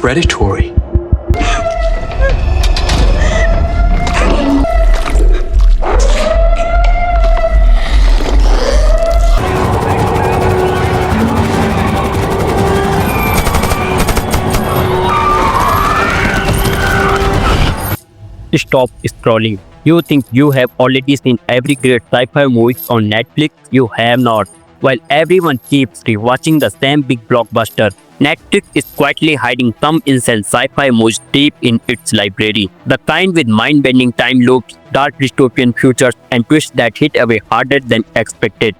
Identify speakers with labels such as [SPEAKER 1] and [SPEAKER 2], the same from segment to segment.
[SPEAKER 1] predatory.
[SPEAKER 2] Stop scrolling. You think you have already seen every great sci-fi movie on Netflix? You have not. While everyone keeps rewatching the same big blockbuster, Netflix is quietly hiding some insane sci-fi movies deep in its library. The kind with mind-bending time loops, dark dystopian futures, and twists that hit away harder than expected.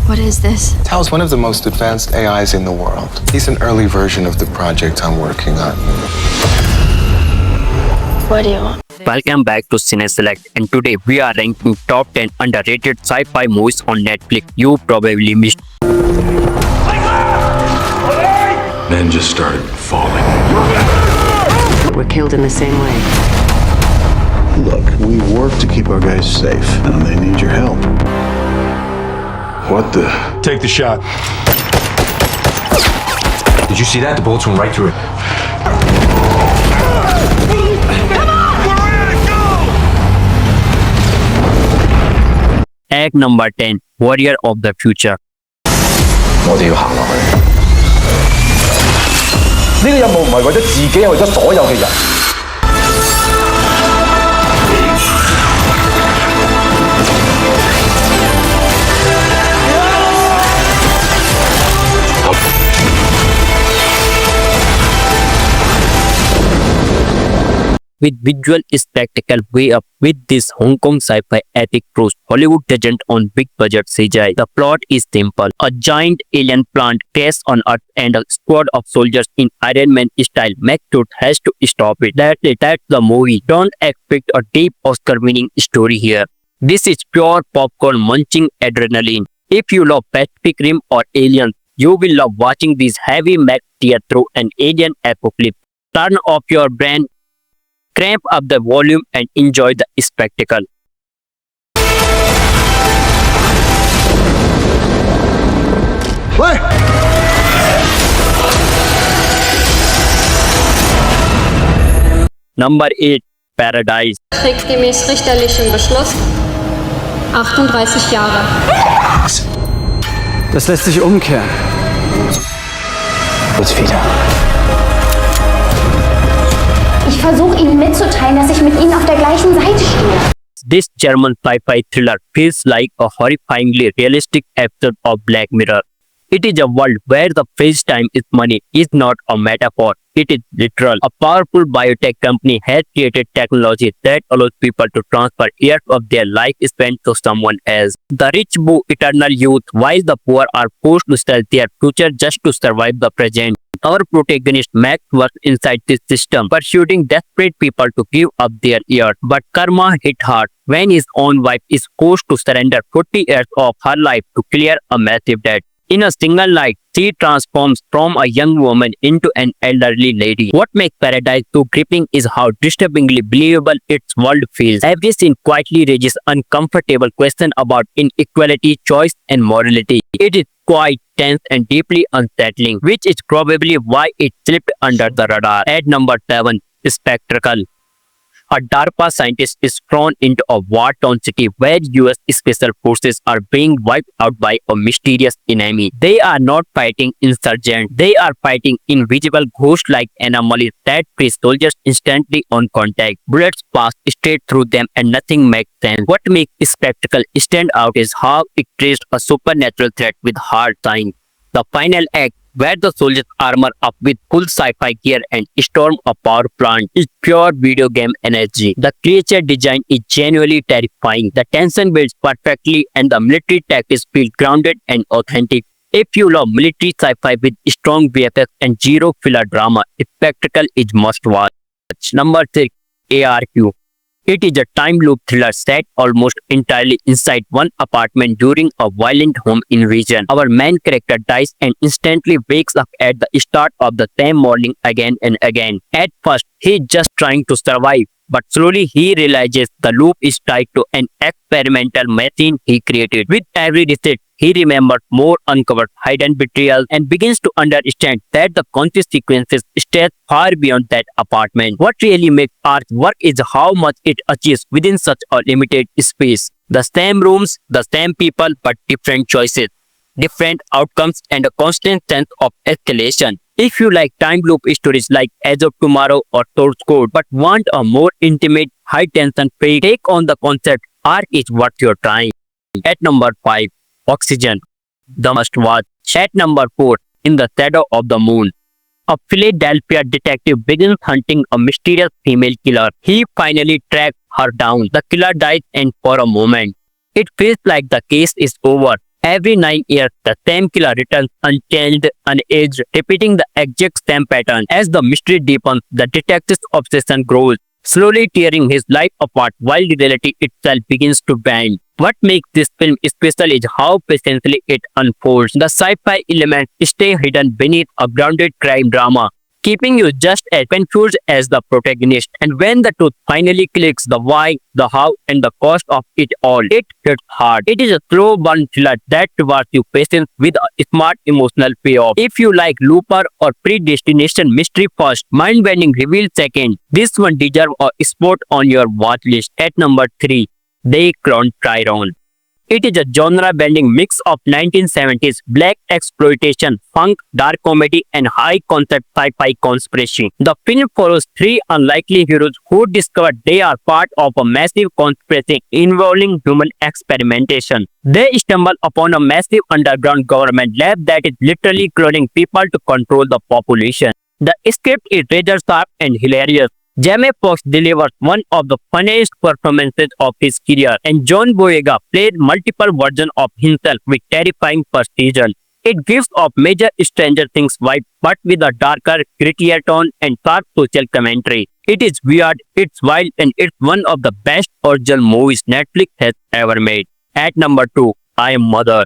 [SPEAKER 3] What is this?
[SPEAKER 4] Tao's one of the most advanced AIs in the world. He's an early version of the project I'm working on.
[SPEAKER 3] What do you want?
[SPEAKER 2] Welcome back to CineSelect, and today we are ranking top 10 underrated sci-fi movies on Netflix you probably missed.
[SPEAKER 1] Men just started falling.
[SPEAKER 5] We're killed in the same way.
[SPEAKER 6] Look, we work to keep our guys safe, and they need your help. What the?
[SPEAKER 1] Take the shot. Did you see that? The bullets went right through it.
[SPEAKER 2] Act number 10, Warrior of the Future.
[SPEAKER 7] 我哋要行落去。呢個任務唔係為咗自己，係為咗所有嘅人。
[SPEAKER 2] With visual spectacle way up with this Hong Kong sci-fi epic cruise, Hollywood doesn't own big-budget CGI. The plot is simple. A giant alien plant crashes on Earth and a squad of soldiers in Iron Man style mech suit has to stop it. That's the movie. Don't expect a deep Oscar-winning story here. This is pure popcorn munching adrenaline. If you love Pacific Rim or Aliens, you will love watching these heavy mech tear through an alien apocalypse. Turn off your brain, cramp up the volume and enjoy the spectacle. Number 8, Paradise.
[SPEAKER 8] Trägt gemäß richterlichem Beschluss 38 Jahre.
[SPEAKER 9] Das lässt sich umkehren.
[SPEAKER 7] Jetzt wieder.
[SPEAKER 10] Ich versuche Ihnen mitzuteilen, dass ich mit Ihnen auf der gleichen Seite stehe.
[SPEAKER 2] This German sci-fi thriller feels like a horrifyingly realistic episode of Black Mirror. It is a world where the FaceTime is money is not a metaphor, it is literal. A powerful biotech company has created technology that allows people to transfer years of their lifespan to someone else. The rich woo eternal youth while the poor are forced to sell their future just to survive the present. Our protagonist Max works inside this system, pursuing desperate people to give up their years. But karma hit hard when his own wife is forced to surrender 40 years of her life to clear a massive debt. In a single night, she transforms from a young woman into an elderly lady. What makes Paradise so gripping is how disturbingly believable its world feels. Every scene quietly raises uncomfortable questions about inequality, choice, and morality. It is quite tense and deeply unsettling, which is probably why it slipped under the radar. At number 7, Spectacle. A DARPA scientist is thrown into a war-torn city where US special forces are being wiped out by a mysterious enemy. They are not fighting insurgents, they are fighting invisible ghost-like anomalies that freeze soldiers instantly on contact. Bullets pass straight through them and nothing makes sense. What makes Spectacle stand out is how it traced a supernatural threat with hard science. The final act, where the soldiers armor up with full sci-fi gear and storm a power plant, is pure video game energy. The creature design is genuinely terrifying. The tension builds perfectly and the military tactics feel grounded and authentic. If you love military sci-fi with strong VFX and zero filler drama, Spectacle is must watch. Number 6, ARQ. It is a time loop thriller set almost entirely inside one apartment during a violent home invasion. Our main character dies and instantly wakes up at the start of the same morning again and again. At first, he is just trying to survive, but slowly he realizes the loop is tied to an experimental machine he created. With every reset, he remembers more uncovered hidden betrayals and begins to understand that the conscious sequences stretch far beyond that apartment. What really makes Arch work is how much it achieves within such a limited space. The same rooms, the same people, but different choices, different outcomes, and a constant sense of escalation. If you like time loop stories like Edge of Tomorrow or Source Code, but want a more intimate, high-tension fake take on the concept, Arc is what you're trying. At number 5, Oxygen, the must-watch. At number 4, In the Shadow of the Moon. A Philadelphia detective begins hunting a mysterious female killer. He finally tracks her down. The killer dies, and for a moment, it feels like the case is over. Every 9 years, the same killer returns unchanged, unaged, repeating the exact same pattern. As the mystery deepens, the detective's obsession grows, slowly tearing his life apart while reality itself begins to bend. What makes this film special is how patiently it unfolds. The sci-fi elements stay hidden beneath a grounded crime drama, keeping you just as confused as the protagonist. And when the truth finally clicks, the why, the how, and the cost of it all, it hits hard. It is a slow burn thriller that rewards you patience with a smart emotional payoff. If you like Looper or Predestination mystery first, mind-bending reveal second, this one deserves a spot on your watch list. At number 3, They Cloned Tyrone. It is a genre-bending mix of 1970s black exploitation, funk, dark comedy, and high-concept sci-fi conspiracy. The film follows 3 unlikely heroes who discover they are part of a massive conspiracy involving human experimentation. They stumble upon a massive underground government lab that is literally cloning people to control the population. The script is razor sharp and hilarious. Jamie Foxx delivers one of the funniest performances of his career, and John Boyega played multiple versions of himself with terrifying precision. It gives off major Stranger Things vibe, but with a darker, grittier tone and sharp social commentary. It is weird, it's wild, and it's one of the best original movies Netflix has ever made. At number 2, I Am Mother.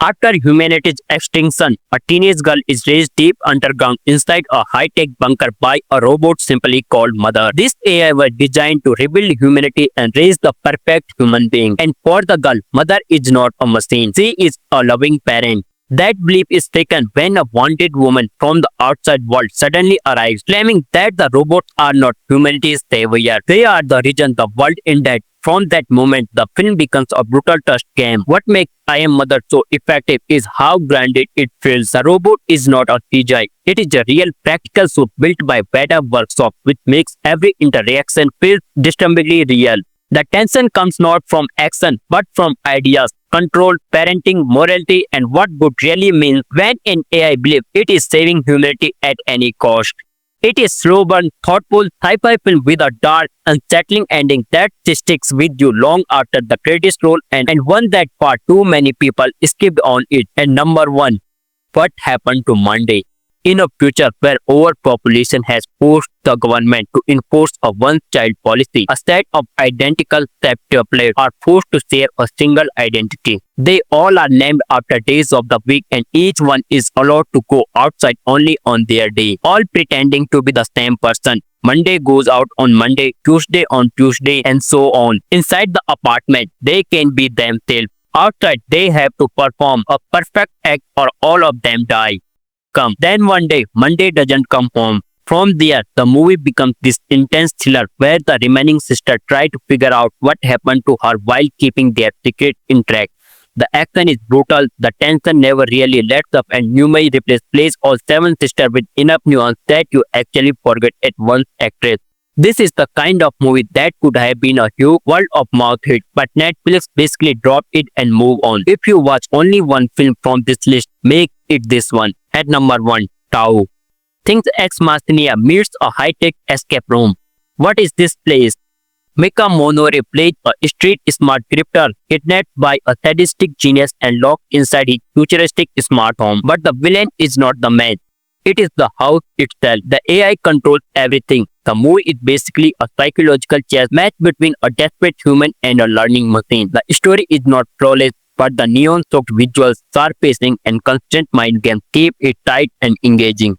[SPEAKER 2] After humanity's extinction, a teenage girl is raised deep underground inside a high-tech bunker by a robot simply called Mother. This AI was designed to rebuild humanity and raise the perfect human being. And for the girl, Mother is not a machine. She is a loving parent. That belief is taken when a wanted woman from the outside world suddenly arrives, claiming that the robots are not humanity's savior. They are the reason the world ended. From that moment, the film becomes a brutal trust game. What makes I Am Mother so effective is how grounded it feels. The robot is not a CGI. It is a real practical suit built by Beta Workshop, which makes every interaction feel disturbingly real. The tension comes not from action, but from ideas, control, parenting, morality, and what good really means when an AI believes it is saving humanity at any cost. It is slow burn, thoughtful sci-fi film with a dark, unsettling ending that sticks with you long after the credits roll, and one that far too many people skipped on it. And number 1, What Happened to Monday? In a future where overpopulation has forced the government to enforce a one-child policy, a set of identical septuplets are forced to share a single identity. They all are named after days of the week, and each one is allowed to go outside only on their day, all pretending to be the same person. Monday goes out on Monday, Tuesday on Tuesday, and so on. Inside the apartment, they can be themselves. Outside, they have to perform a perfect act or all of them die. Then one day, Monday doesn't come home. From there, the movie becomes this intense thriller where the remaining sisters try to figure out what happened to her while keeping their secret intact. The action is brutal, the tension never really lets up, and Yumi plays all 7 sisters with enough nuance that you actually forget at one's actress. This is the kind of movie that could have been a huge word-of-mouth hit, but Netflix basically dropped it and moved on. If you watch only one film from this list, make it this one. At number 1, Tau. Things Ex Machina meets a high-tech escape room. What is this place? Mika Monore plays a street-smart grifter kidnapped by a sadistic genius and locked inside his futuristic smart home. But the villain is not the man. It is the house itself. The AI controls everything. The movie is basically a psychological chess match between a desperate human and a learning machine. The story is not flawless, but the neon-soaked visuals, sharp pacing, and constant mind games keep it tight and engaging.